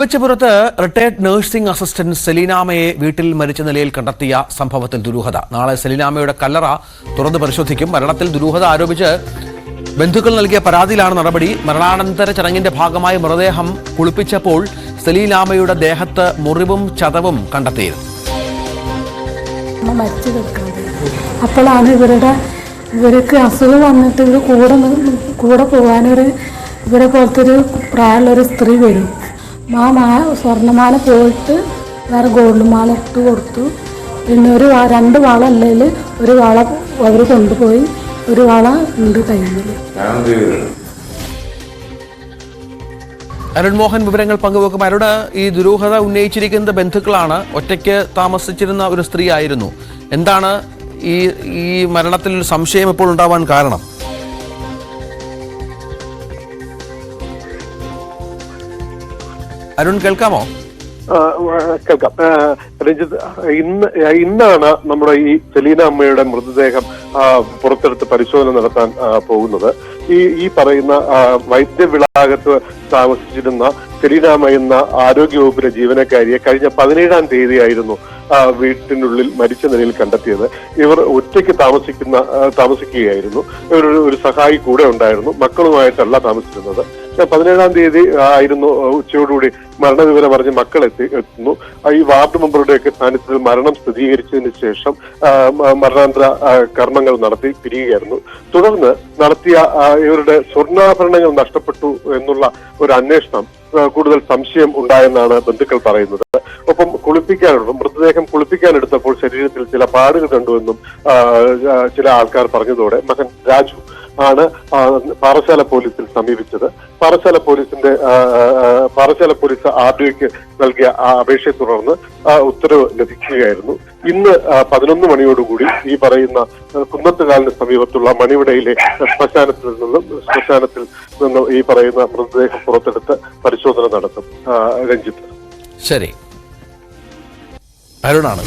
കൊച്ചിപുരത്ത് retired nursing assistant സെലീനാമയെ വീട്ടിൽ മരിച്ച നിലയിൽ കണ്ടെത്തിയ സംഭവത്തിൽ ദുരൂഹത. നാളെ സെലീനാമയുടെ കല്ലറ തുറന്നു പരിശോധിക്കും. മരണത്തിൽ ദുരൂഹത ആരോപിച്ച് ബന്ധുക്കൾ നൽകിയ പരാതിയിലാണ് നടപടി. മരണാനന്തര ചടങ്ങിന്റെ ഭാഗമായി മൃതദേഹം കുളിപ്പിച്ചപ്പോൾ സെലീനാമയുടെ ദേഹത്ത് മുറിവും ചതവും കണ്ടെത്തിയിരുന്നു. അപ്പോഴാണ് ഇവർക്ക് അസുഖം വന്നിട്ട് കൂടെ പോകാനൊരു ഇവരെ പോലത്തെ ഒരു പ്രായമുള്ളൊരു സ്ത്രീ വരും. സ്വർണ്ണമാല പോയിട്ട് വേറെ ഗോൾഡ് മാല ഇട്ട് കൊടുത്തു. പിന്നെ രണ്ട് വള അല്ലെങ്കിൽ ഒരു വള അവർ കൊണ്ടുപോയി, ഒരു വള ഉണ്ട് കയ്യിൽ. അരുൺ മോഹൻ വിവരങ്ങൾ പങ്കുവെക്കും. അരുണ്, ഈ ദുരൂഹത ഉന്നയിച്ചിരിക്കുന്നത് ബന്ധുക്കളാണ്. ഒറ്റയ്ക്ക് താമസിച്ചിരുന്ന ഒരു സ്ത്രീ ആയിരുന്നു. എന്താണ് ഈ മരണത്തിൽ ഒരു സംശയം ഇപ്പോൾ ഉണ്ടാവാൻ കാരണം? അരുൺ, കേൾക്കാമോ? കേൾക്കാം രഞ്ജിത്ത്. ഇന്നാണ് നമ്മുടെ ഈ സെലീന അമ്മയുടെ മൃതദേഹം പുറത്തെടുത്ത് പരിശോധന നടത്താൻ പോകുന്നത്. ഈ പറയുന്ന വൈദ്യവിളാകത്ത് താമസിച്ചിരുന്ന സെലീന അമ്മ എന്ന ആരോഗ്യവകുപ്പിലെ ജീവനക്കാരിയെ കഴിഞ്ഞ 17-ാം തീയതിയായിരുന്നു വീട്ടിനുള്ളിൽ മരിച്ച നിലയിൽ കണ്ടെത്തിയത്. ഇവർ ഒറ്റയ്ക്ക് താമസിക്കുകയായിരുന്നു. ഒരു സഹായി കൂടെ ഉണ്ടായിരുന്നു. മക്കളുമായിട്ടല്ല താമസിച്ചിരുന്നത്. 17-ാം തീയതി ആയിരുന്നു ഉച്ചയോടുകൂടി മരണവിവരം അറിഞ്ഞ് മക്കൾ എത്തുന്നു. ഈ വാർഡ് മെമ്പറുടെയൊക്കെ സാന്നിധ്യത്തിൽ മരണം സ്ഥിരീകരിച്ചതിന് ശേഷം മരണാനന്തര കർമ്മങ്ങൾ നടത്തി പിരിയുകയായിരുന്നു. തുടർന്ന് നടത്തിയ ഇവരുടെ സ്വർണ്ണാഭരണങ്ങൾ നഷ്ടപ്പെട്ടു എന്നുള്ള ഒരു അന്വേഷണം കൂടുതൽ സംശയം ഉണ്ടായെന്നാണ് ബന്ധുക്കൾ പറയുന്നത്. ഒപ്പം മൃതദേഹം കുളിപ്പിക്കാനെടുത്തപ്പോൾ ശരീരത്തിൽ ചില പാടുകൾ കണ്ടുവെന്നും ചില ആൾക്കാർ പറഞ്ഞതോടെ മകൻ രാജു ആണ് പാറശാല പോലീസിൽ സമീപിച്ചത്. പാറശാല പോലീസ് ആർഡിഒയ്ക്ക് നൽകിയ അപേക്ഷയെ തുടർന്ന് ഉത്തരവ് ലഭിക്കുകയായിരുന്നു. ഇന്ന് 11 മണിയോടുകൂടി ഈ പറയുന്ന കുന്നത്തുകാലിന് സമീപത്തുള്ള മണിവിടയിലെ ശ്മശാനത്തിൽ നിന്നും ഈ പറയുന്ന മൃതദേഹം പുറത്തെടുത്ത് പരിശോധന നടത്തും. രഞ്ജിത്ത്. ശരി, അരുണാണ്.